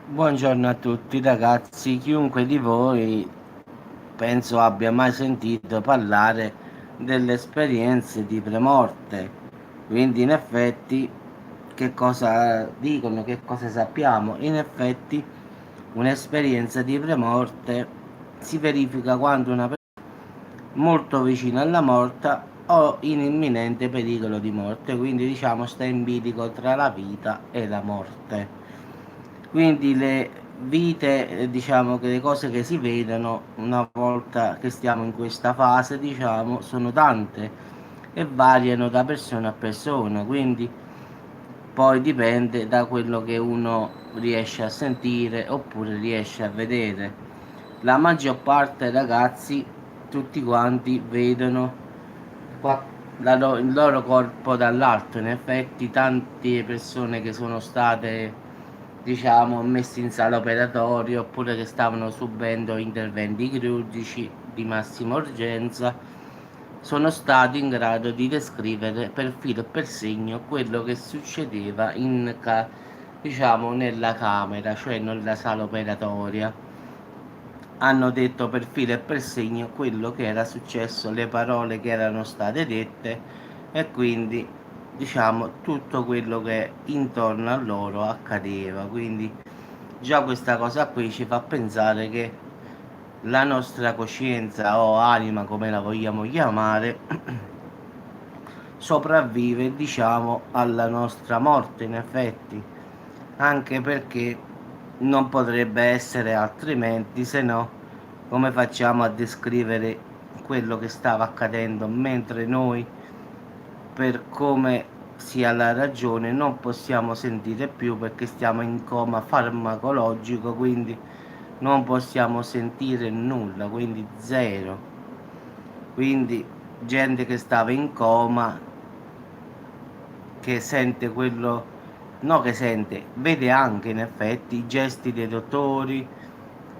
Buongiorno a tutti ragazzi, chiunque di voi penso abbia mai sentito parlare delle esperienze di premorte, quindi in effetti che cosa dicono, che cosa sappiamo? In effetti un'esperienza di premorte si verifica quando una persona molto vicina alla morte o in imminente pericolo di morte, quindi diciamo sta in bilico tra la vita e la morte. Quindi le vite, diciamo che le cose che si vedono una volta che stiamo in questa fase, diciamo, sono tante e variano da persona a persona, quindi poi dipende da quello che uno riesce a sentire oppure riesce a vedere. La maggior parte dei ragazzi, tutti quanti vedono il loro corpo dall'alto. In effetti tante persone che sono state diciamo messe in sala operatoria oppure che stavano subendo interventi chirurgici di massima urgenza sono stati in grado di descrivere per filo e per segno quello che succedeva diciamo nella camera, cioè nella sala operatoria. Hanno detto per filo e per segno quello che era successo, le parole che erano state dette e quindi diciamo tutto quello che intorno a loro accadeva. Quindi già questa cosa qui ci fa pensare che la nostra coscienza o anima, come la vogliamo chiamare, sopravvive diciamo alla nostra morte in effetti, anche perché non potrebbe essere altrimenti, se no come facciamo a descrivere quello che stava accadendo mentre noi, per come sia la ragione, non possiamo sentire più perché stiamo in coma farmacologico, quindi non possiamo sentire nulla, quindi zero. Quindi gente che stava in coma, che sente quello, no che sente, vede anche in effetti i gesti dei dottori,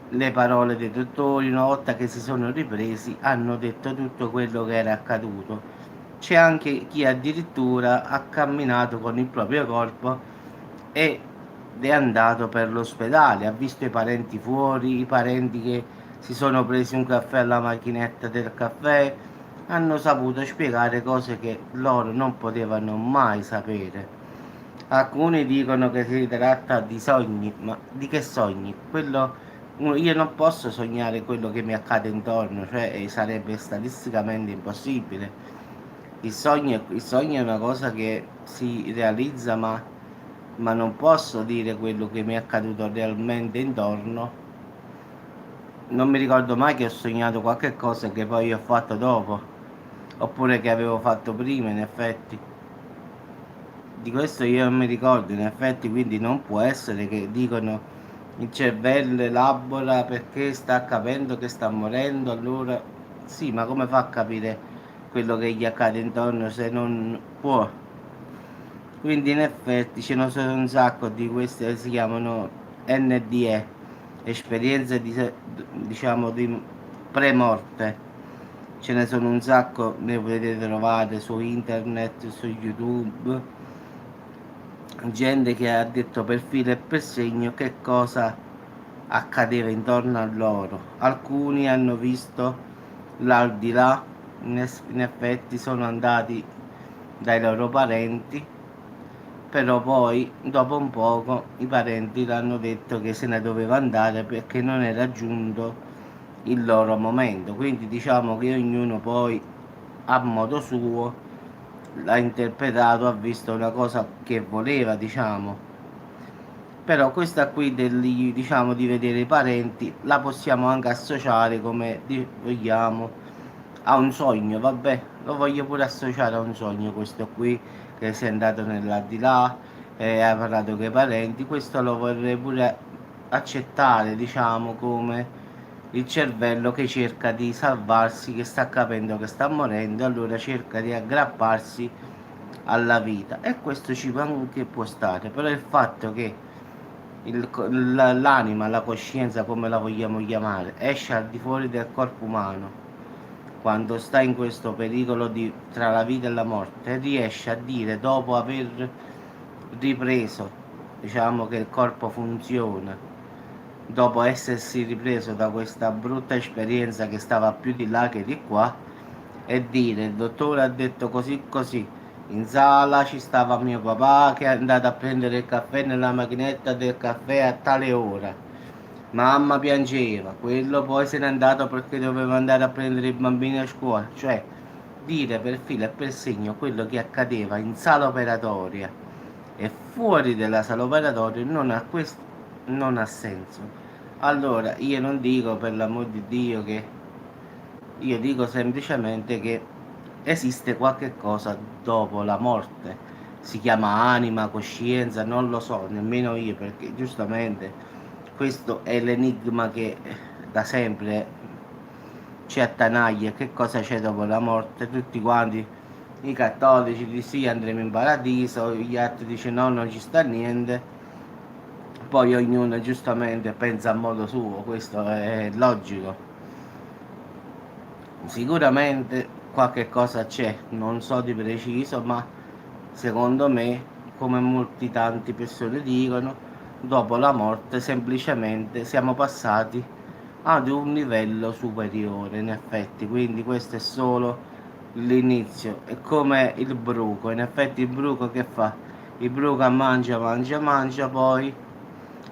le parole dei dottori, una volta che si sono ripresi hanno detto tutto quello che era accaduto. C'è anche chi addirittura ha camminato con il proprio corpo ed è andato per l'ospedale, ha visto i parenti fuori, i parenti che si sono presi un caffè alla macchinetta del caffè, hanno saputo spiegare cose che loro non potevano mai sapere. Alcuni dicono che si tratta di sogni, ma di che sogni? Io non posso sognare quello che mi accade intorno, cioè sarebbe statisticamente impossibile. Il sogno è una cosa che si realizza, ma non posso dire quello che mi è accaduto realmente intorno. Non mi ricordo mai che ho sognato qualche cosa che poi ho fatto dopo, oppure che avevo fatto prima, in effetti. Di questo io non mi ricordo, in effetti, quindi non può essere che dicono il cervello elabora perché sta capendo che sta morendo, allora sì, ma come fa a capire quello che gli accade intorno se non può? Quindi in effetti ce ne sono un sacco di queste che si chiamano NDE, esperienze diciamo di pre-morte. Ce ne sono un sacco, ne potete trovare su internet, su YouTube, gente che ha detto per filo e per segno che cosa accadeva intorno a loro. Alcuni hanno visto l'aldilà, in effetti sono andati dai loro parenti, però poi dopo un poco i parenti gli hanno detto che se ne doveva andare perché non era giunto il loro momento. Quindi diciamo che ognuno poi a modo suo l'ha interpretato, ha visto una cosa che voleva, diciamo. Però questa qui diciamo di vedere i parenti la possiamo anche associare come vogliamo a un sogno, vabbè, lo voglio pure associare a un sogno questo qui che sei andato nell'aldilà e hai parlato con i parenti, questo lo vorrei pure accettare, diciamo, come il cervello che cerca di salvarsi, che sta capendo che sta morendo, allora cerca di aggrapparsi alla vita e questo ci può anche può stare, però il fatto che l'anima, la coscienza, come la vogliamo chiamare, esce al di fuori del corpo umano quando sta in questo pericolo tra la vita e la morte, riesce a dire dopo aver ripreso diciamo che il corpo funziona dopo essersi ripreso da questa brutta esperienza che stava più di là che di qua, e dire: il dottore ha detto così così, in sala ci stava mio papà che è andato a prendere il caffè nella macchinetta del caffè a tale ora, mamma piangeva, quello poi se n'è andato perché doveva andare a prendere i bambini a scuola. Cioè, dire per filo e per segno quello che accadeva in sala operatoria e fuori dalla sala operatoria non ha senso. Allora, io non dico, per l'amor di Dio, che io dico semplicemente che esiste qualche cosa dopo la morte. Si chiama anima, coscienza, non lo so, nemmeno io, perché giustamente questo è l'enigma che da sempre ci attanaglia. Che cosa c'è dopo la morte? Tutti quanti i cattolici dicono sì, andremo in paradiso, gli altri dicono no, non ci sta niente. Poi ognuno giustamente pensa a modo suo, questo è logico. Sicuramente qualche cosa c'è, non so di preciso, ma secondo me, come molti tanti persone dicono, dopo la morte semplicemente siamo passati ad un livello superiore, in effetti, quindi questo è solo l'inizio. È come il bruco, in effetti il bruco che fa? Il bruco mangia, mangia, mangia, poi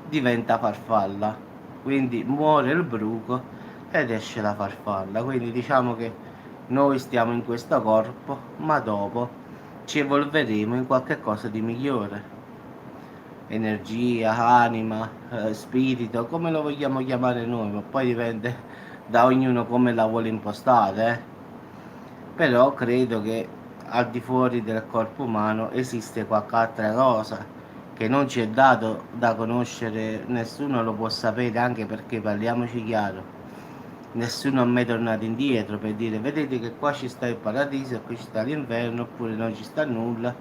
diventa farfalla, quindi muore il bruco ed esce la farfalla. Quindi diciamo che noi stiamo in questo corpo, ma dopo ci evolveremo in qualche cosa di migliore. Energia, anima, spirito, come lo vogliamo chiamare noi, ma poi dipende da ognuno come la vuole impostare, Però credo che al di fuori del corpo umano esiste qualche altra cosa che non ci è dato da conoscere, nessuno lo può sapere, anche perché parliamoci chiaro, nessuno è mai tornato indietro per dire vedete che qua ci sta il paradiso, qui ci sta l'inferno, oppure non ci sta nulla.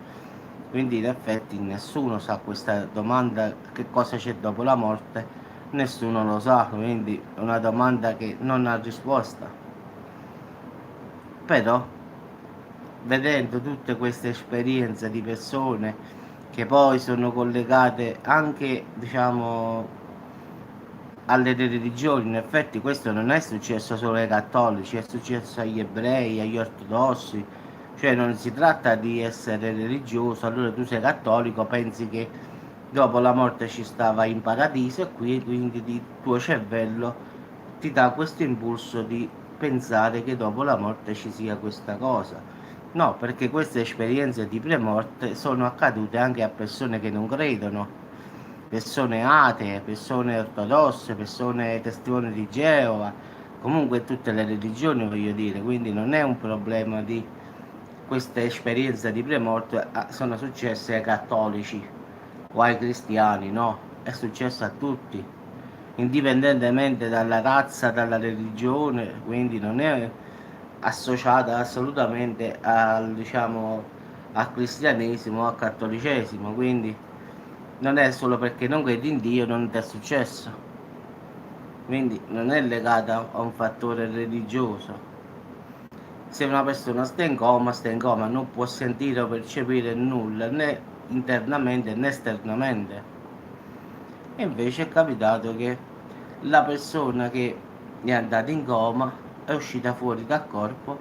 Quindi in effetti nessuno sa questa domanda, che cosa c'è dopo la morte, nessuno lo sa, quindi è una domanda che non ha risposta. Però vedendo tutte queste esperienze di persone che poi sono collegate anche, diciamo, alle religioni, in effetti questo non è successo solo ai cattolici, è successo agli ebrei, agli ortodossi, cioè non si tratta di essere religioso, allora tu sei cattolico, pensi che dopo la morte ci stava in paradiso e qui quindi il tuo cervello ti dà questo impulso di pensare che dopo la morte ci sia questa cosa. No, perché queste esperienze di premorte sono accadute anche a persone che non credono, persone atee, persone ortodosse, persone testimoni di Geova, comunque tutte le religioni voglio dire, quindi non è un problema di queste esperienze di premorte sono successe ai cattolici o ai cristiani, no, è successo a tutti, indipendentemente dalla razza, dalla religione, quindi non è associata assolutamente al, diciamo, al cristianesimo o al cattolicesimo, quindi non è solo perché non credi in Dio non ti è successo, quindi non è legata a un fattore religioso. Se una persona sta in coma, non può sentire o percepire nulla né internamente né esternamente. E invece è capitato che la persona che è andata in coma è uscita fuori dal corpo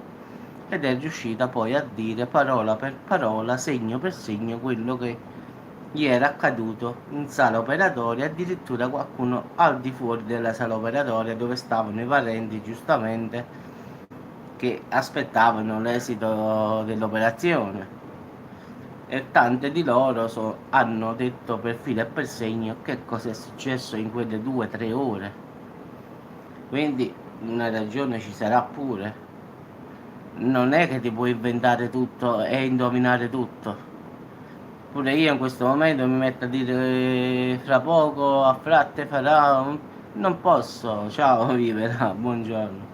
ed è riuscita poi a dire parola per parola, segno per segno quello che gli era accaduto in sala operatoria, addirittura qualcuno al di fuori della sala operatoria dove stavano i parenti giustamente che aspettavano l'esito dell'operazione. E tante di loro hanno detto per filo e per segno che cosa è successo in quelle 2 o 3 ore. Quindi una ragione ci sarà pure. Non è che ti puoi inventare tutto e indovinare tutto. Pure io in questo momento mi metto a dire fra poco a fratte farà non posso, ciao vivera, buongiorno.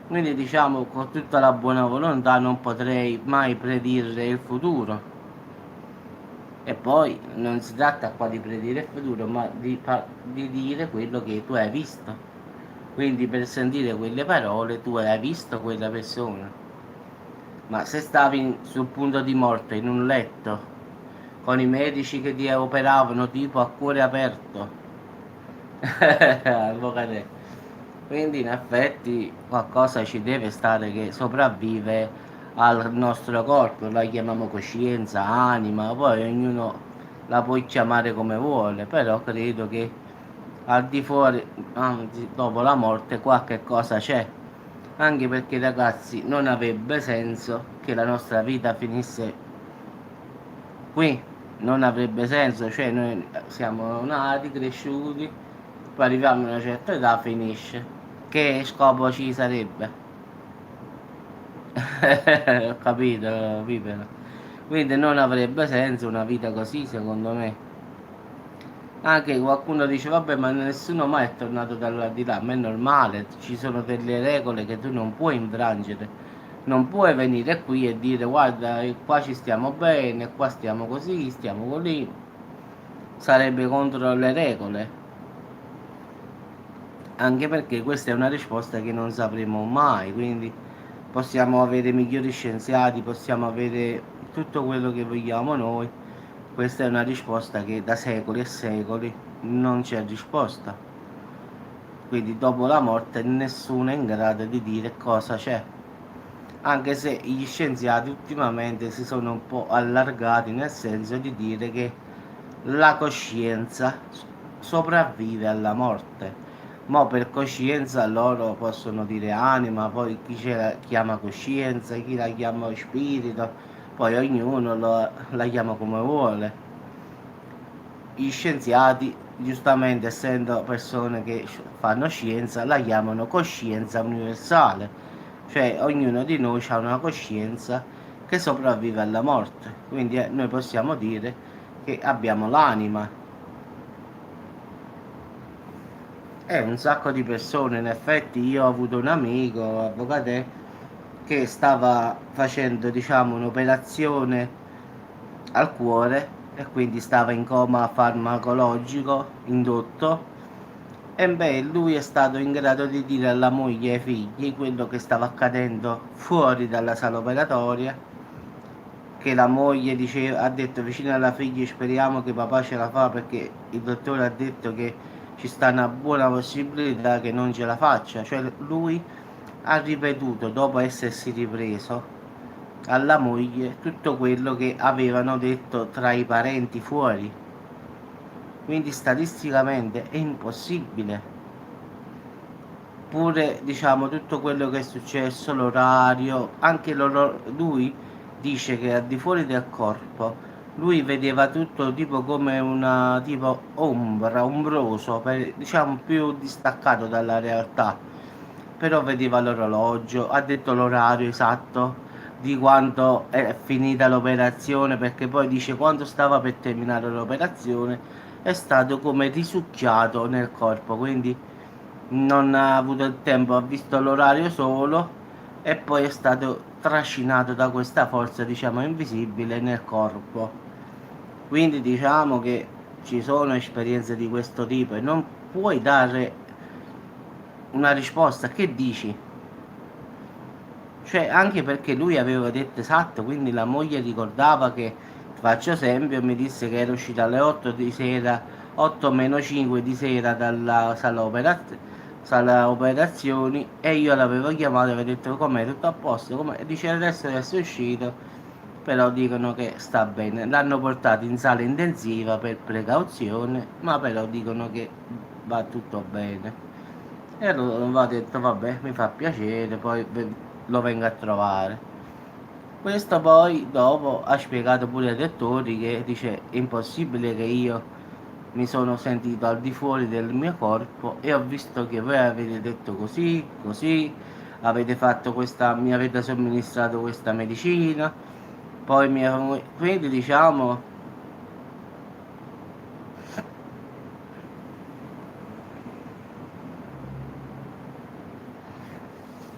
Quindi diciamo con tutta la buona volontà non potrei mai predire il futuro. E poi non si tratta qua di predire il futuro, ma di dire quello che tu hai visto. Quindi per sentire quelle parole tu hai visto quella persona. Ma se stavi sul punto di morte in un letto con i medici che ti operavano tipo a cuore aperto. Avvocate. Quindi in effetti qualcosa ci deve stare che sopravvive al nostro corpo, la chiamiamo coscienza, anima, poi ognuno la può chiamare come vuole, però credo che al di fuori, anzi dopo la morte, qualche cosa c'è. Anche perché ragazzi non avrebbe senso che la nostra vita finisse qui, non avrebbe senso, cioè noi siamo nati, cresciuti, poi arriviamo a una certa età, finisce. Che scopo ci sarebbe? Ho capito, Vipero. Quindi non avrebbe senso una vita così, secondo me. Anche qualcuno dice, vabbè, ma nessuno mai è tornato dall'aldilà, ma è normale, ci sono delle regole che tu non puoi infrangere. Non puoi venire qui e dire, guarda, qua ci stiamo bene, qua stiamo così, stiamo così. Sarebbe contro le regole. Anche perché questa è una risposta che non sapremo mai, quindi possiamo avere migliori scienziati, possiamo avere tutto quello che vogliamo noi, questa è una risposta che da secoli e secoli non c'è risposta, quindi dopo la morte nessuno è in grado di dire cosa c'è, anche se gli scienziati ultimamente si sono un po' allargati nel senso di dire che la coscienza sopravvive alla morte. Mo per coscienza loro possono dire anima, poi chi ce la chiama coscienza, chi la chiama spirito, poi ognuno la chiama come vuole. Gli scienziati, giustamente essendo persone che fanno scienza, la chiamano coscienza universale, cioè ognuno di noi ha una coscienza che sopravvive alla morte, quindi noi possiamo dire che abbiamo l'anima. Un sacco di persone, in effetti io ho avuto un amico, avvocato, che stava facendo, diciamo, un'operazione al cuore e quindi stava in coma farmacologico indotto e beh, lui è stato in grado di dire alla moglie e ai figli quello che stava accadendo fuori dalla sala operatoria, che la moglie diceva, ha detto vicino alla figlia speriamo che papà ce la fa perché il dottore ha detto che ci sta una buona possibilità che non ce la faccia, cioè lui ha ripetuto dopo essersi ripreso alla moglie tutto quello che avevano detto tra i parenti fuori, quindi statisticamente è impossibile. Pure diciamo tutto quello che è successo, l'orario, anche lui dice che al di fuori del corpo lui vedeva tutto tipo come una tipo ombra, ombroso, diciamo più distaccato dalla realtà, però vedeva l'orologio, ha detto l'orario esatto di quando è finita l'operazione, perché poi dice quando stava per terminare l'operazione è stato come risucchiato nel corpo, quindi non ha avuto il tempo, ha visto l'orario solo e poi è stato trascinato da questa forza, diciamo, invisibile nel corpo. Quindi diciamo che ci sono esperienze di questo tipo e non puoi dare una risposta. Che dici? Cioè, anche perché lui aveva detto esatto, quindi la moglie ricordava che, faccio esempio, mi disse che era uscita alle 8 di sera, 8 meno 5 di sera dalla sala operazioni e io l'avevo chiamato e avevo detto com'è, tutto a posto, com'è? E dice adesso è uscito, però dicono che sta bene. L'hanno portato in sala intensiva per precauzione, ma però dicono che va tutto bene. E allora ho detto vabbè, mi fa piacere, poi lo vengo a trovare. Questo poi dopo ha spiegato pure ai dottori che dice è impossibile che io mi sono sentito al di fuori del mio corpo e ho visto che voi avete detto così, così, avete fatto questa, mi avete somministrato questa medicina, poi quindi diciamo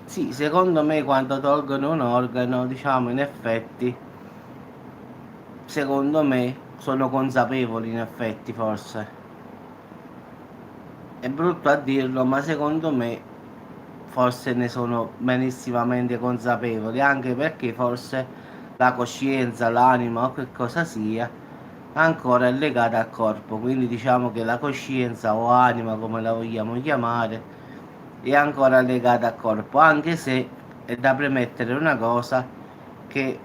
sì, secondo me quando tolgono un organo, diciamo in effetti, secondo me sono consapevoli in effetti forse. È brutto a dirlo, ma secondo me forse ne sono benissimamente consapevoli, anche perché forse la coscienza, l'anima o che cosa sia, ancora è legata al corpo, quindi diciamo che la coscienza o anima, come la vogliamo chiamare, è ancora legata al corpo, anche se è da premettere una cosa, che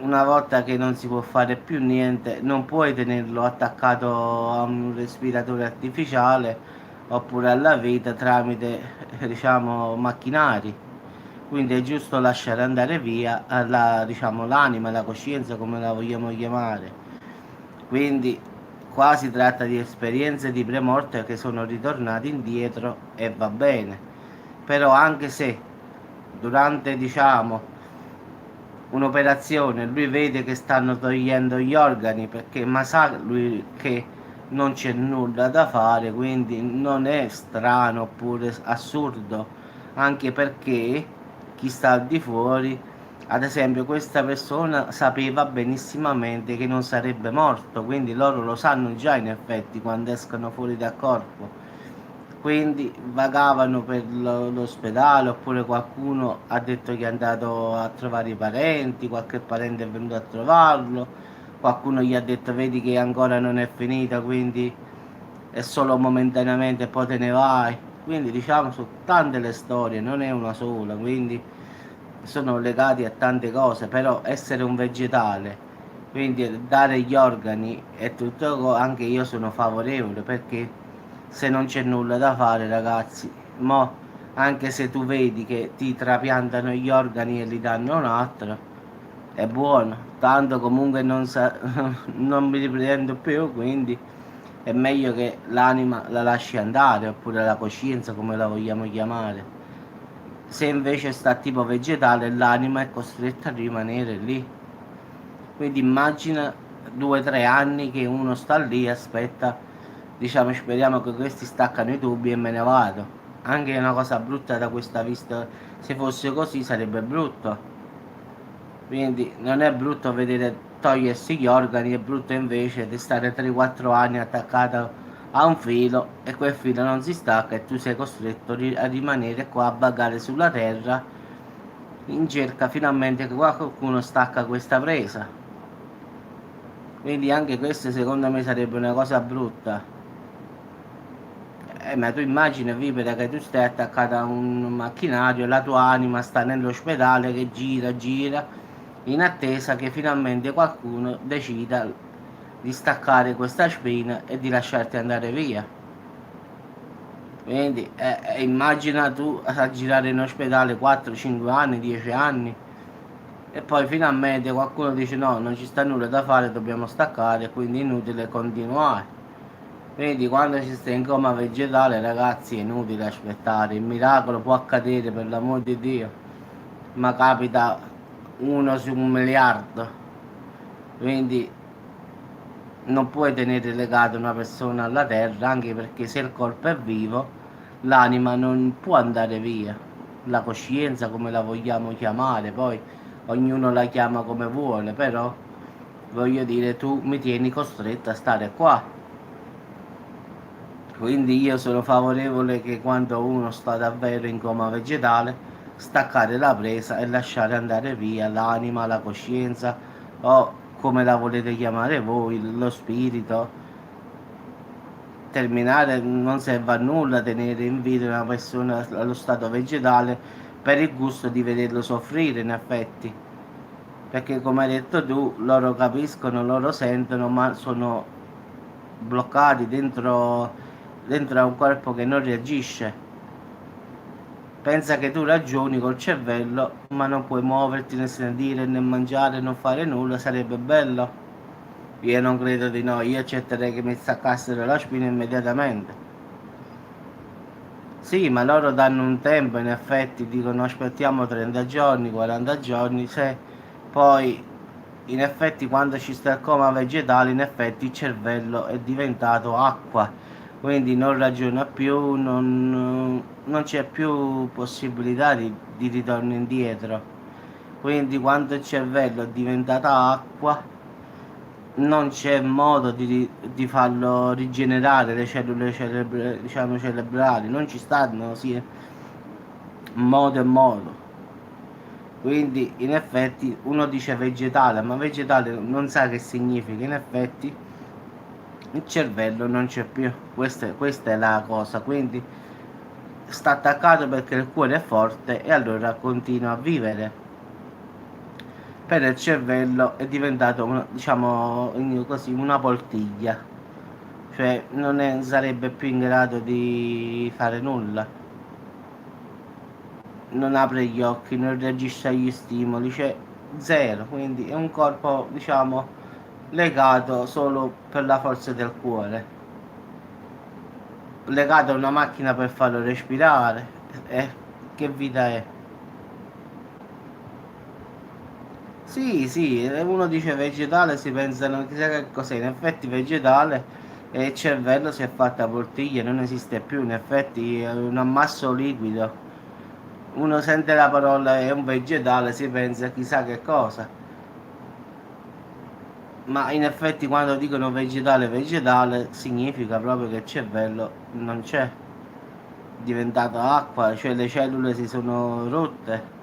una volta che non si può fare più niente, non puoi tenerlo attaccato a un respiratore artificiale oppure alla vita tramite, diciamo, macchinari. Quindi è giusto lasciare andare via la, diciamo, l'anima, la coscienza, come la vogliamo chiamare. Quindi qua si tratta di esperienze di premorte che sono ritornate indietro e va bene. Però anche se durante, diciamo, un'operazione lui vede che stanno togliendo gli organi, perché ma sa lui che non c'è nulla da fare, quindi non è strano oppure assurdo, anche perché chi sta al di fuori, ad esempio, questa persona sapeva benissimamente che non sarebbe morto, quindi loro lo sanno già in effetti quando escono fuori dal corpo. Quindi vagavano per l'ospedale, oppure qualcuno ha detto che è andato a trovare i parenti, qualche parente è venuto a trovarlo, qualcuno gli ha detto vedi che ancora non è finita, quindi è solo momentaneamente e poi te ne vai. Quindi diciamo sono tante le storie, non è una sola, quindi sono legati a tante cose, però essere un vegetale, quindi dare gli organi e tutto, anche io sono favorevole, perché se non c'è nulla da fare, ragazzi, mo anche se tu vedi che ti trapiantano gli organi e li danno un altro, è buono, tanto comunque non mi riprendo più, quindi è meglio che l'anima la lasci andare, oppure la coscienza, come la vogliamo chiamare. Se invece sta tipo vegetale, l'anima è costretta a rimanere lì. Quindi immagina 2 o 3 anni che uno sta lì e aspetta, diciamo, speriamo che questi staccano i tubi e me ne vado. Anche una cosa brutta da questa vista, se fosse così sarebbe brutto. Quindi non è brutto vedere togliersi gli organi, è brutto invece di stare 3-4 anni attaccato a un filo e quel filo non si stacca e tu sei costretto a rimanere qua a vagare sulla terra in cerca finalmente che qualcuno stacca questa presa. Quindi anche questo secondo me sarebbe una cosa brutta. Ma tu immagina vivere che tu stai attaccato a un macchinario e la tua anima sta nell'ospedale che gira, gira, in attesa che finalmente qualcuno decida di staccare questa spina e di lasciarti andare via. Quindi immagina tu a girare in ospedale 4-5 anni, 10 anni e poi finalmente qualcuno dice no, non ci sta nulla da fare, dobbiamo staccare, quindi è inutile continuare. Quindi quando si sta in coma vegetale, ragazzi, è inutile aspettare, il miracolo può accadere per l'amor di Dio, ma capita uno su 1 miliardo. Quindi non puoi tenere legata una persona alla terra, anche perché se il corpo è vivo, l'anima non può andare via. La coscienza, come la vogliamo chiamare, poi ognuno la chiama come vuole, però voglio dire, tu mi tieni costretto a stare qua. Quindi io sono favorevole che quando uno sta davvero in coma vegetale, staccare la presa e lasciare andare via l'anima, la coscienza o come la volete chiamare voi, lo spirito. Terminare non serve a nulla tenere in vita una persona allo stato vegetale per il gusto di vederlo soffrire in effetti. Perché come hai detto tu, loro capiscono, loro sentono, ma sono bloccati dentro a un corpo che non reagisce. Pensa che tu ragioni col cervello, ma non puoi muoverti, né sentire, né mangiare, non fare nulla, sarebbe bello? Io non credo di no, io accetterei che mi staccassero la spina immediatamente. Sì, ma loro danno un tempo, in effetti dicono aspettiamo 30 giorni, 40 giorni, se poi in effetti quando ci sta il coma vegetale, in effetti il cervello è diventato acqua, quindi non ragiona più, non c'è più possibilità di ritorno indietro. Quindi quando il cervello è diventato acqua, non c'è modo di farlo rigenerare le cellule diciamo, cerebrali, non ci stanno sì, modo e modo. Quindi in effetti uno dice vegetale, ma vegetale non sa che significa, in effetti il cervello non c'è più, questa è la cosa, quindi sta attaccato perché il cuore è forte e allora continua a vivere. Per il cervello è diventato diciamo così, una poltiglia, cioè sarebbe più in grado di fare nulla, non apre gli occhi, non reagisce agli stimoli, cioè zero, quindi è un corpo diciamo legato solo per la forza del cuore, legato a una macchina per farlo respirare. Che vita è? Sì, sì, uno dice vegetale, si pensano chissà che cos'è, in effetti vegetale e il cervello si è fatta poltiglia, non esiste più, in effetti è un ammasso liquido. Uno sente la parola è un vegetale, si pensa chissà che cosa, ma in effetti quando dicono vegetale vegetale significa proprio che il cervello non c'è, è diventato acqua, cioè le cellule si sono rotte.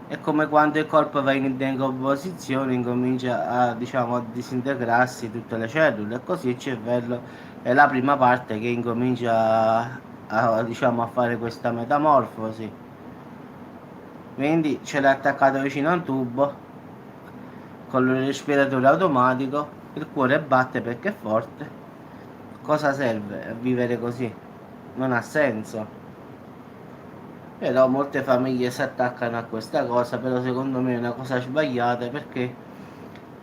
È come quando il corpo va in decomposizione, incomincia a, diciamo, a disintegrarsi tutte le cellule, e così il cervello è la prima parte che incomincia diciamo, a fare questa metamorfosi. Quindi ce l'ha attaccato vicino a un tubo con il respiratore automatico, il cuore batte perché è forte. Cosa serve a vivere così? Non ha senso. Però molte famiglie si attaccano a questa cosa, però secondo me è una cosa sbagliata perché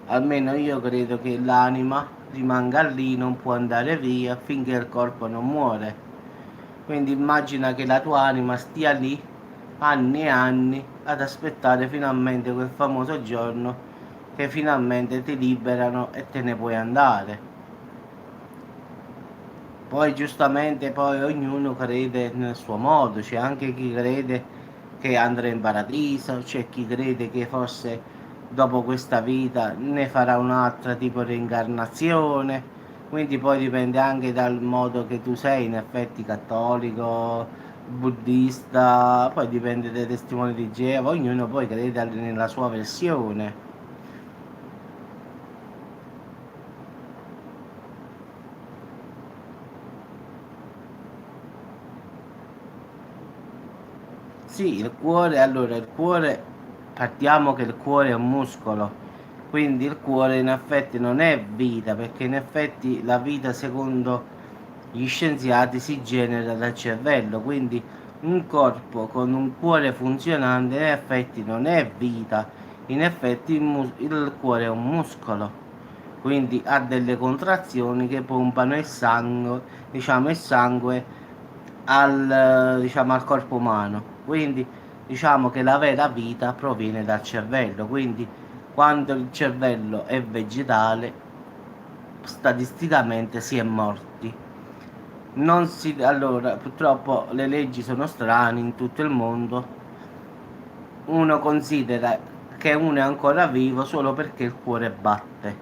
almeno io credo che l'anima rimanga lì, non può andare via finché il corpo non muore. Quindi immagina che la tua anima stia lì anni e anni ad aspettare finalmente quel famoso giorno che finalmente ti liberano e te ne puoi andare. Poi giustamente poi ognuno crede nel suo modo, c'è anche chi crede che andrà in paradiso, c'è chi crede che forse dopo questa vita ne farà un'altra tipo reincarnazione, quindi poi dipende anche dal modo che tu sei, in effetti cattolico, buddista, poi dipende dai testimoni di Geova, ognuno poi crede nella sua versione. Sì, il cuore, allora il cuore, partiamo che il cuore è un muscolo, quindi il cuore in effetti non è vita, perché in effetti la vita secondo gli scienziati si genera dal cervello, quindi un corpo con un cuore funzionante in effetti non è vita, in effetti il cuore è un muscolo, quindi ha delle contrazioni che pompano il sangue diciamo, al corpo umano. Quindi diciamo che la vera vita proviene dal cervello. Quindi quando il cervello è vegetale, statisticamente si è morti. Allora, purtroppo le leggi sono strane in tutto il mondo. Uno considera che uno è ancora vivo solo perché il cuore batte.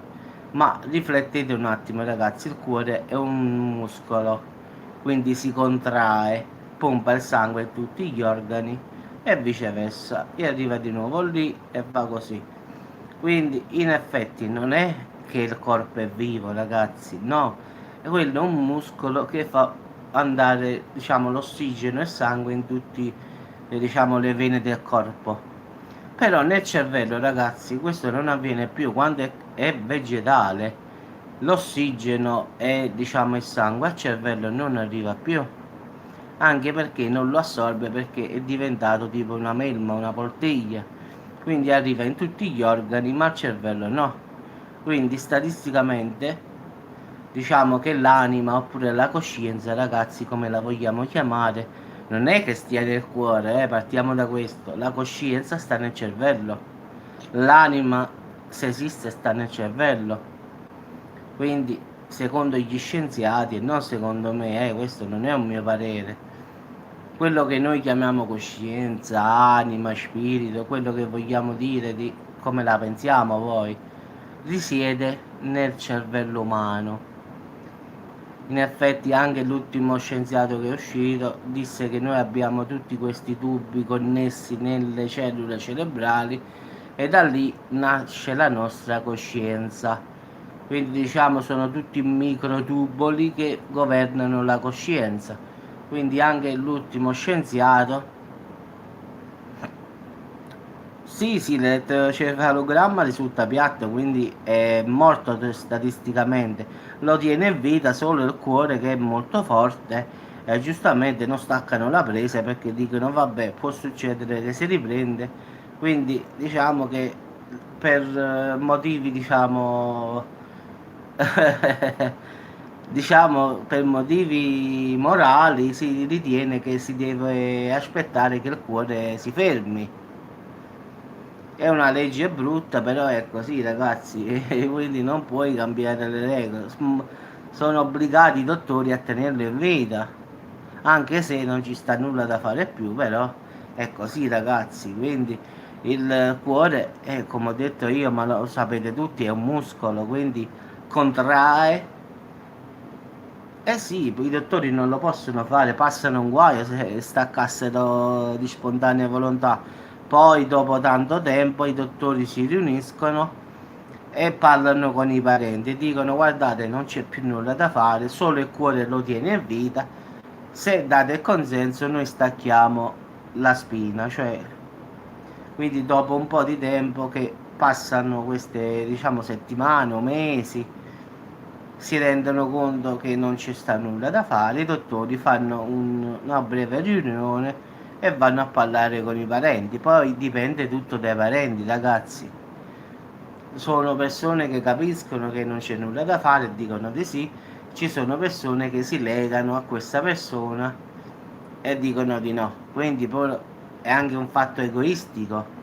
Ma riflettete un attimo, ragazzi, il cuore è un muscolo, quindi si contrae, pompa il sangue in tutti gli organi e viceversa, e arriva di nuovo lì e va così. Quindi in effetti non è che il corpo è vivo, ragazzi, no, è quello un muscolo che fa andare, diciamo, l'ossigeno e il sangue in tutte, diciamo, le vene del corpo. Però nel cervello, ragazzi, questo non avviene più quando è vegetale. L'ossigeno e, diciamo, il sangue al cervello non arriva più, anche perché non lo assorbe perché è diventato tipo una melma, una poltiglia. Quindi arriva in tutti gli organi, ma al cervello no. Quindi statisticamente diciamo che l'anima oppure la coscienza, ragazzi, come la vogliamo chiamare, non è che stia nel cuore, partiamo da questo. La coscienza sta nel cervello. L'anima, se esiste, sta nel cervello. Quindi, secondo gli scienziati, e non secondo me, questo non è un mio parere, quello che noi chiamiamo coscienza, anima, spirito, quello che vogliamo dire di come la pensiamo voi, risiede nel cervello umano. In effetti anche l'ultimo scienziato che è uscito disse che noi abbiamo tutti questi tubi connessi nelle cellule cerebrali e da lì nasce la nostra coscienza. quindi diciamo sono tutti microtuboli che governano la coscienza. Quindi anche l'ultimo scienziato, sì, l'elettrocefalogramma risulta piatto, quindi è morto statisticamente. Lo tiene in vita solo il cuore, che è molto forte, e giustamente non staccano la presa perché dicono vabbè, può succedere che si riprende. Quindi diciamo che per motivi, diciamo, diciamo per motivi morali si ritiene che si deve aspettare che il cuore si fermi. È una legge brutta, però è così, ragazzi, e quindi non puoi cambiare le regole. Sono obbligati i dottori a tenerlo in vita, anche se non ci sta nulla da fare più, però è così, ragazzi. Quindi il cuore, come ho detto io, ma lo sapete tutti, è un muscolo, quindi contrae. Eh sì, i dottori non lo possono fare, passano un guaio se staccassero di spontanea volontà. Poi, dopo tanto tempo, i dottori si riuniscono e parlano con i parenti. Dicono: guardate, non c'è più nulla da fare, solo il cuore lo tiene in vita. Se date il consenso, noi stacchiamo la spina. Cioè, quindi, dopo un po' di tempo che passano queste, diciamo, settimane o mesi, si rendono conto che non ci sta nulla da fare, i dottori fanno una breve riunione e vanno a parlare con i parenti. Poi dipende tutto dai parenti, ragazzi. Sono persone che capiscono che non c'è nulla da fare e dicono di sì, ci sono persone che si legano a questa persona e dicono di no. Quindi poi è anche un fatto egoistico.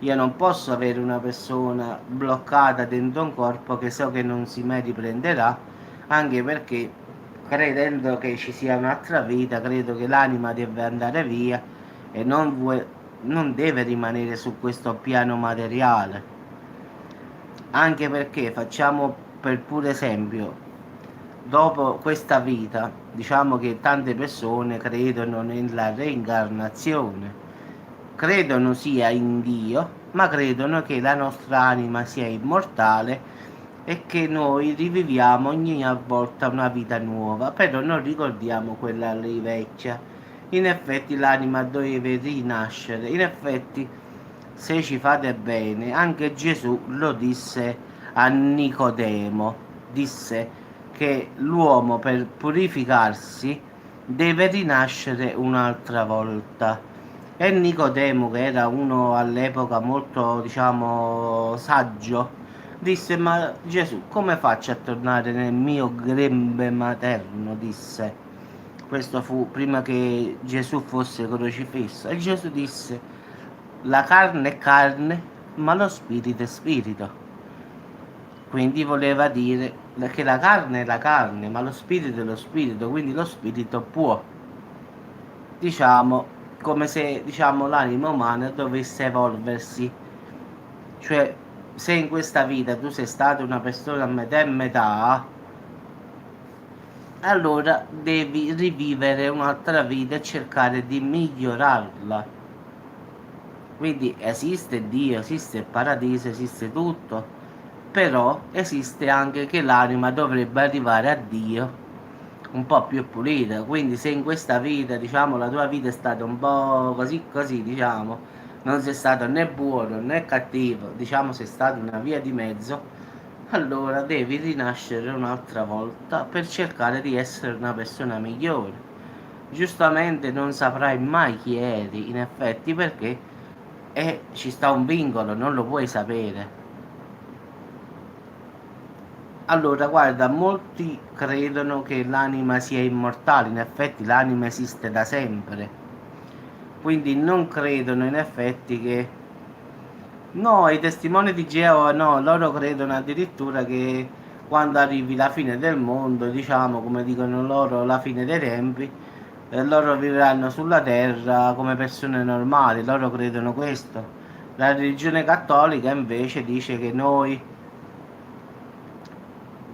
Io non posso avere una persona bloccata dentro un corpo che so che non si mai riprenderà, anche perché credendo che ci sia un'altra vita, credo che l'anima deve andare via e non deve rimanere su questo piano materiale. Anche perché, facciamo per puro esempio, dopo questa vita, diciamo che tante persone credono nella reincarnazione, credono sia in Dio, ma credono che la nostra anima sia immortale e che noi riviviamo ogni volta una vita nuova, però non ricordiamo quella lì vecchia. In effetti l'anima deve rinascere, in effetti se ci fate bene, anche Gesù lo disse a Nicodemo, disse che l'uomo per purificarsi deve rinascere un'altra volta. E Nicodemo, che era uno all'epoca molto, diciamo, saggio, disse: ma Gesù, come faccio a tornare nel mio grembe materno? Disse. Questo fu prima che Gesù fosse crocifisso. E Gesù disse: la carne è carne, ma lo spirito è spirito. Quindi voleva dire che la carne è la carne, ma lo spirito è lo spirito, quindi lo spirito può, diciamo, come se, diciamo, l'anima umana dovesse evolversi. Cioè, se in questa vita tu sei stata una persona a metà e metà, allora devi rivivere un'altra vita e cercare di migliorarla. Quindi esiste Dio, esiste il paradiso, esiste tutto, però esiste anche che l'anima dovrebbe arrivare a Dio un po' più pulita. Quindi se in questa vita, diciamo, la tua vita è stata un po' così così, diciamo, non sei stato né buono né cattivo, diciamo sei stato una via di mezzo, allora devi rinascere un'altra volta per cercare di essere una persona migliore. Giustamente non saprai mai chi eri, in effetti, perché ci sta un vincolo, non lo puoi sapere. Allora, guarda, molti credono che l'anima sia immortale, in effetti l'anima esiste da sempre, quindi non credono in effetti che... No, i testimoni di Geova no, loro credono addirittura che quando arrivi la fine del mondo, diciamo, come dicono loro, la fine dei tempi, loro vivranno sulla terra come persone normali, loro credono questo. La religione cattolica invece dice che noi,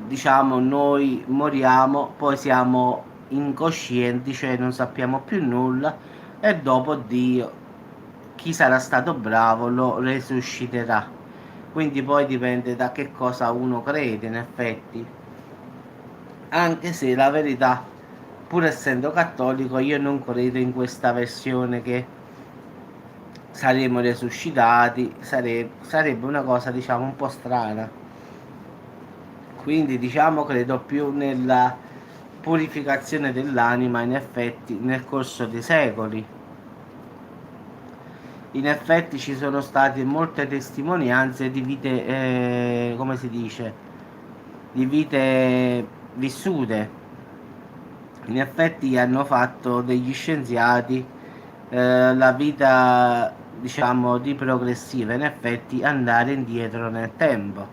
diciamo, noi moriamo, poi siamo incoscienti, cioè non sappiamo più nulla e dopo Dio, chi sarà stato bravo, lo resusciterà. quindi poi dipende da che cosa uno crede in effetti, anche se la verità, pur essendo cattolico, io non credo in questa versione che saremo resuscitati, sarebbe una cosa diciamo un po' strana. Quindi diciamo credo più nella purificazione dell'anima in effetti nel corso dei secoli. In effetti ci sono state molte testimonianze di vite, come si dice, di vite vissute. In effetti hanno fatto degli scienziati la vita, diciamo, di progressiva, in effetti andare indietro nel tempo.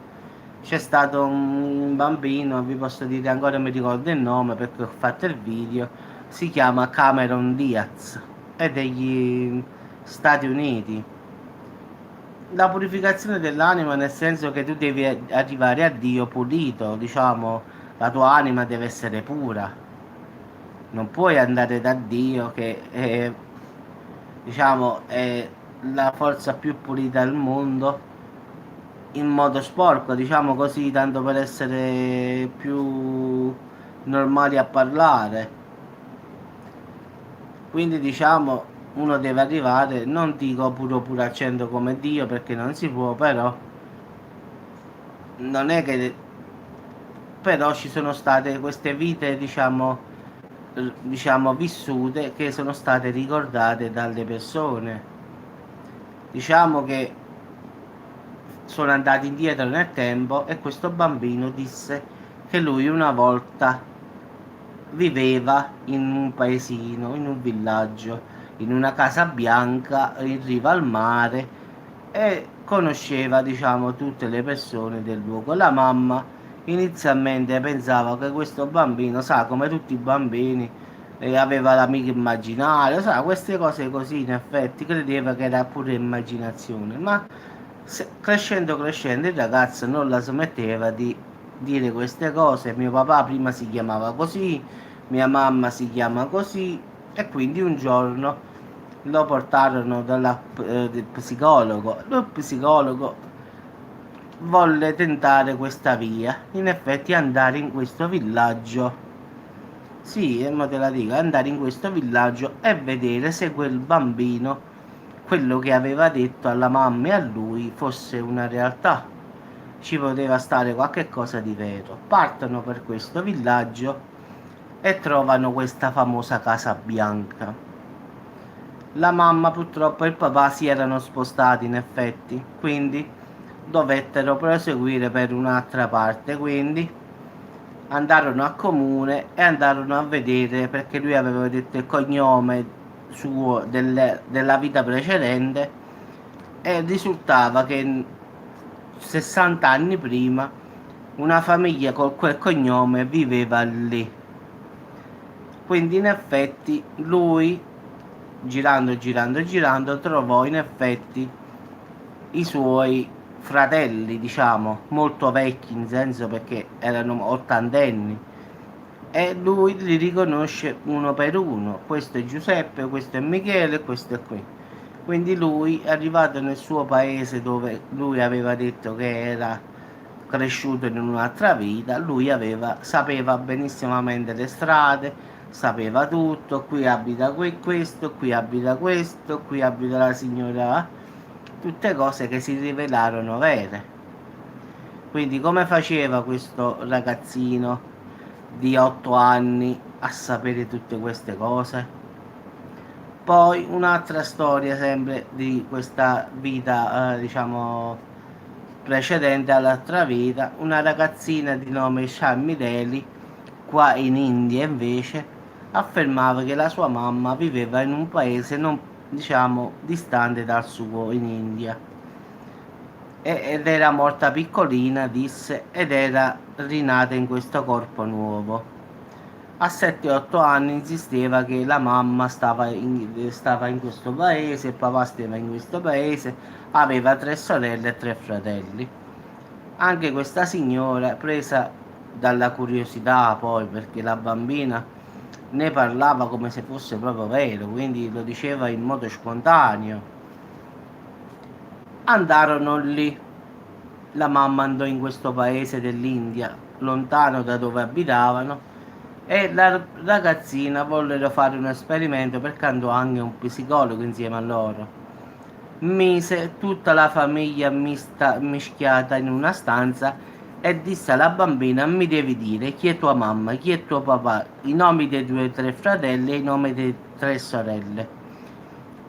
C'è stato un bambino, vi posso dire ancora mi ricordo il nome perché ho fatto il video, si chiama Cameron Diaz, è degli Stati Uniti. La purificazione dell'anima nel senso che tu devi arrivare a Dio pulito, diciamo, la tua anima deve essere pura. Non puoi andare da Dio che diciamo, è la forza più pulita al mondo in modo sporco, diciamo così, tanto per essere più normali a parlare. Quindi diciamo uno deve arrivare, non dico puro al 100 come Dio perché non si può, però non è che però ci sono state queste vite diciamo vissute che sono state ricordate dalle persone. Diciamo che sono andati indietro nel tempo e questo bambino disse che lui una volta viveva in un paesino, in un villaggio, in una casa bianca in riva al mare e conosceva, diciamo, tutte le persone del luogo. La mamma inizialmente pensava che questo bambino, sa, come tutti i bambini, aveva l'amico immaginario, sa, queste cose così, in effetti, credeva che era pure immaginazione, ma crescendo il ragazzo non la smetteva di dire queste cose. Mio papà prima si chiamava così, mia mamma si chiama così, e quindi un giorno lo portarono del psicologo. Lo psicologo volle tentare questa via, in effetti andare in questo villaggio. Sì, ma te la dico, andare in questo villaggio e vedere se quel bambino, quello che aveva detto alla mamma e a lui, fosse una realtà. Ci poteva stare qualche cosa di vero. Partono per questo villaggio e trovano questa famosa casa bianca. La mamma purtroppo e il papà si erano spostati in effetti, quindi dovettero proseguire per un'altra parte, quindi andarono a comune e andarono a vedere perché lui aveva detto il cognome suo della vita precedente e risultava che 60 anni prima una famiglia con quel cognome viveva lì. Quindi in effetti lui girando trovò in effetti i suoi fratelli, diciamo, molto vecchi in senso perché erano ottantenni e lui li riconosce uno per uno. Questo è Giuseppe, questo è Michele, questo è qui. Quindi lui è arrivato nel suo paese dove lui aveva detto che era cresciuto in un'altra vita, lui sapeva benissimamente le strade, sapeva tutto, qui abita questo, qui abita la signora, tutte cose che si rivelarono vere. Quindi come faceva questo ragazzino di 8 anni a sapere tutte queste cose? Poi un'altra storia sempre di questa vita, diciamo, precedente all'altra vita, una ragazzina di nome Shammireli, qua in India invece, affermava che la sua mamma viveva in un paese non, diciamo, distante dal suo in India. Ed era morta piccolina, disse, ed era rinata in questo corpo nuovo. A 7-8 anni insisteva che la mamma stava in questo paese, il papà stava in questo paese, aveva 3 sorelle e 3 fratelli. Anche questa signora, presa dalla curiosità poi, perché la bambina ne parlava come se fosse proprio vero, quindi lo diceva in modo spontaneo, andarono lì la mamma andò in questo paese dell'India, lontano da dove abitavano, e la ragazzina vollero fare un esperimento perché andò anche un psicologo insieme a loro. Mise tutta la famiglia mischiata in una stanza e disse alla bambina: mi devi dire chi è tua mamma, chi è tuo papà, i nomi dei tuoi tre fratelli e i nomi delle tre sorelle.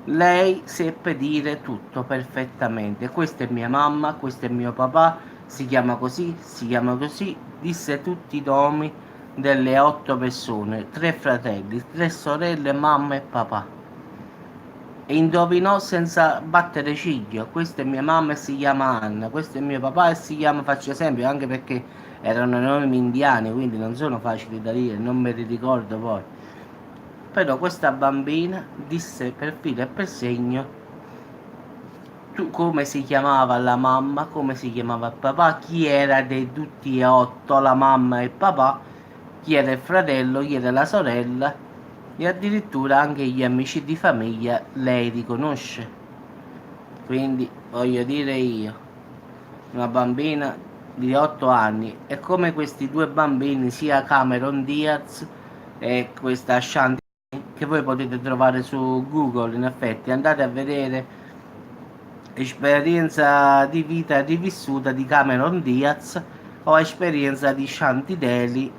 Lei seppe dire tutto perfettamente. Questa è mia mamma, questo è mio papà, si chiama così, si chiama così. Disse tutti i nomi delle 8 persone, tre fratelli, tre sorelle, mamma e papà. E indovinò senza battere ciglio. Questa è mia mamma e si chiama Anna, questo è mio papà e si chiama, faccio esempio, anche perché erano nomi indiani, quindi non sono facili da dire, non me li ricordo poi. Però questa bambina disse per filo e per segno come si chiamava la mamma, come si chiamava il papà, chi era dei tutti e 8, la mamma e il papà, chi era il fratello, chi era la sorella, e addirittura anche gli amici di famiglia lei riconosce. Quindi voglio dire io, una bambina di 8 anni, è come questi due bambini, sia Cameron Diaz e questa Shanti, che voi potete trovare su Google. In effetti andate a vedere esperienza di vita rivissuta di Cameron Diaz o esperienza di Shanti Deli,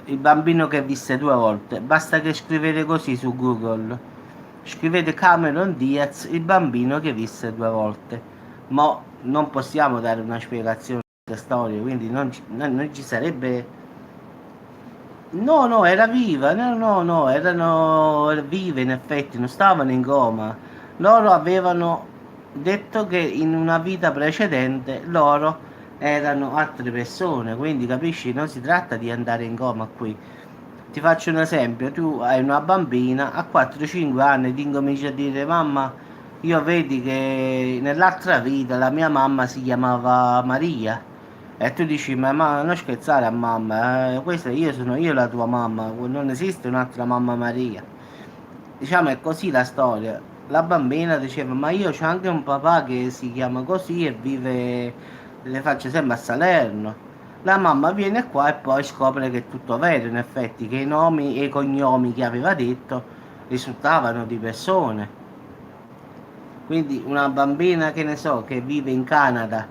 il bambino che visse 2 volte. Basta che scrivete così su Google, scrivete Cameron Diaz, il bambino che visse 2 volte. Ma non possiamo dare una spiegazione a questa storia, quindi non ci sarebbe. No, no, era viva, no, no, no, erano vive in effetti, non stavano in coma. Loro avevano detto che in una vita precedente loro erano altre persone, quindi capisci, non si tratta di andare in coma qui. Ti faccio un esempio, tu hai una bambina a 4-5 anni, ti incominci a dire: mamma, io vedi che nell'altra vita la mia mamma si chiamava Maria. E tu dici: ma non scherzare a mamma, questa io sono io la tua mamma, non esiste un'altra mamma Maria. Diciamo è così la storia. La bambina diceva: ma io c'ho anche un papà che si chiama così e vive, le faccio sempre a Salerno. La mamma viene qua e poi scopre che è tutto vero, in effetti, che i nomi e i cognomi che aveva detto risultavano di persone. Quindi una bambina, che ne so, che vive in Canada,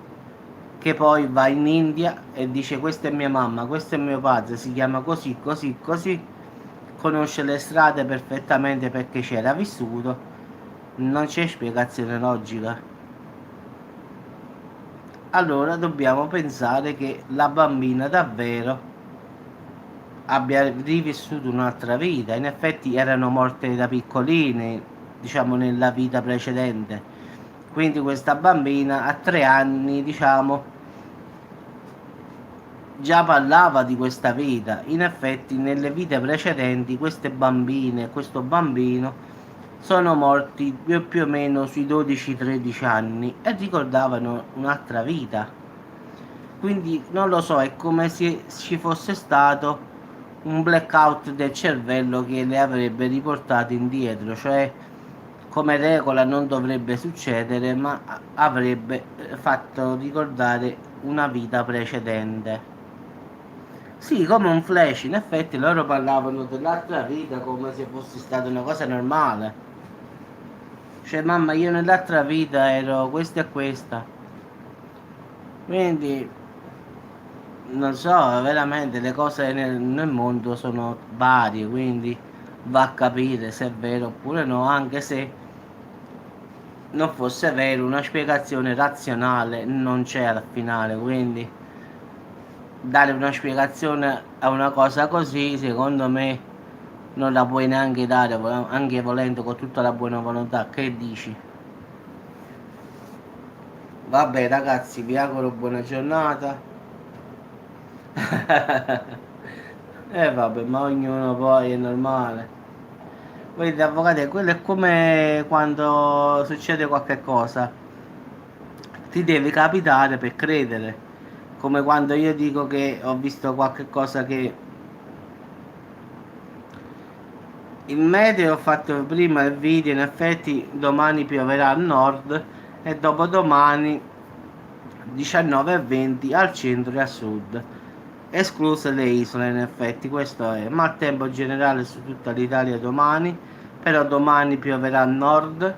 che poi va in India e dice: questa è mia mamma, questo è mio padre, si chiama così, così, così, conosce le strade perfettamente perché c'era vissuto, non c'è spiegazione logica. Allora dobbiamo pensare che la bambina davvero abbia rivissuto un'altra vita. In effetti erano morte da piccoline, diciamo nella vita precedente. Quindi questa bambina a 3 anni, diciamo, già parlava di questa vita. In effetti nelle vite precedenti queste bambine e questo bambino sono morti più o meno sui 12-13 anni e ricordavano un'altra vita. Quindi non lo so, è come se ci fosse stato un blackout del cervello che le avrebbe riportate indietro, cioè come regola non dovrebbe succedere, ma avrebbe fatto ricordare una vita precedente. Sì, come un flash, in effetti loro parlavano dell'altra vita come se fosse stata una cosa normale. Cioè, mamma, io nell'altra vita ero questa e questa. Quindi, non so, veramente le cose nel mondo sono varie, quindi va a capire se è vero oppure no, anche se non fosse vero, una spiegazione razionale non c'è al finale, quindi dare una spiegazione a una cosa così, secondo me, non la puoi neanche dare, anche volendo con tutta la buona volontà. Che dici? Vabbè ragazzi, vi auguro buona giornata. Vabbè, ma ognuno poi è normale. Vedete avvocati, quello è come quando succede qualche cosa, ti deve capitare per credere. Come quando io dico che ho visto qualche cosa, che il meteo, ho fatto prima il video, in effetti domani pioverà al nord e dopodomani 19:20 al centro e a sud, escluse le isole. In effetti questo è, ma tempo generale su tutta l'Italia domani, però domani pioverà a nord,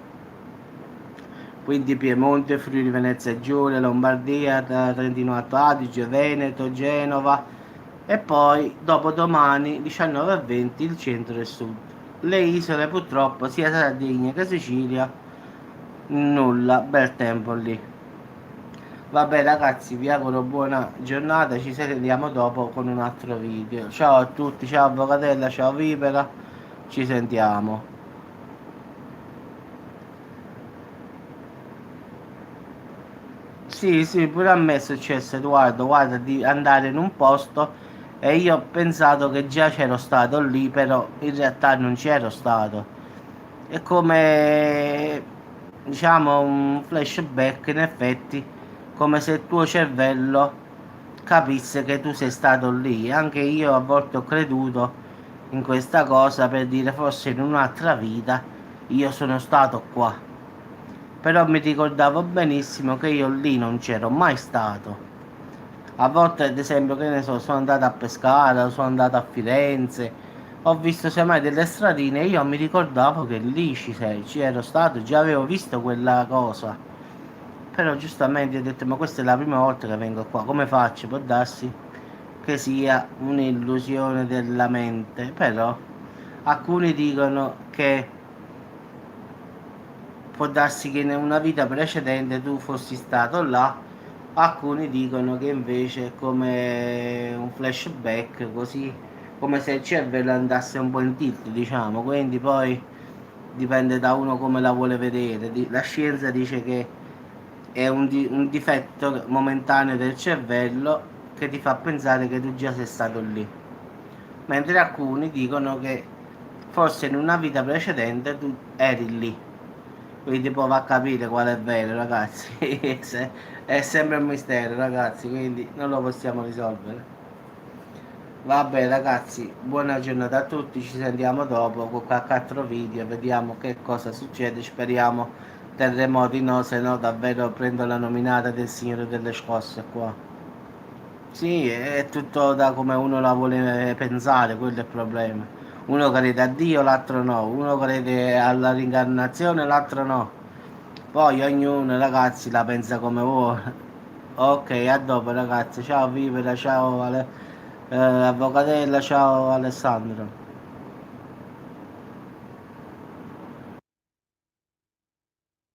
quindi Piemonte, Friuli, Venezia Giulia, Lombardia, Trentino Alto Adige, Veneto, Genova, e poi dopodomani 19:20 il centro e il sud. Le isole purtroppo sia Sardegna che Sicilia nulla, bel tempo lì. Vabbè ragazzi, vi auguro buona giornata, ci sentiamo dopo con un altro video. Ciao a tutti, ciao Avvocatella, ciao Vipera, ci sentiamo. Sì, sì, pure a me è successo, Edoardo, guarda, di andare in un posto e io ho pensato che già c'ero stato lì, però in realtà non c'ero stato. È come, diciamo, un flashback, in effetti, come se il tuo cervello capisse che tu sei stato lì. Anche io a volte ho creduto in questa cosa per dire forse in un'altra vita io sono stato qua. Però mi ricordavo benissimo che io lì non c'ero mai stato. A volte, ad esempio, che ne so, sono andato a pescare, sono andato a Firenze, ho visto semmai delle stradine e io mi ricordavo che lì ci ero stato, già avevo visto quella cosa. Però giustamente ho detto, ma questa è la prima volta che vengo qua, come faccio? Può darsi che sia un'illusione della mente, però alcuni dicono che può darsi che in una vita precedente tu fossi stato là, alcuni dicono che invece è come un flashback, così come se il cervello andasse un po' in tilt, diciamo, quindi poi dipende da uno come la vuole vedere. La scienza dice che è un difetto momentaneo del cervello che ti fa pensare che tu già sei stato lì, mentre alcuni dicono che forse in una vita precedente tu eri lì. Quindi poi va a capire qual è vero, ragazzi. È sempre un mistero, ragazzi, quindi non lo possiamo risolvere. Vabbè, ragazzi, buona giornata a tutti, ci sentiamo dopo con qualche altro video, vediamo che cosa succede, speriamo terremoti no, se no davvero prendo la nominata del Signore delle Scosse qua. Sì, è tutto da come uno la vuole pensare, quello è il problema. Uno crede a Dio, l'altro no, uno crede alla reincarnazione, l'altro no. Poi ognuno, ragazzi, la pensa come vuole. Ok, a dopo ragazzi, ciao Vivera, ciao Avvocatella, ciao Alessandro.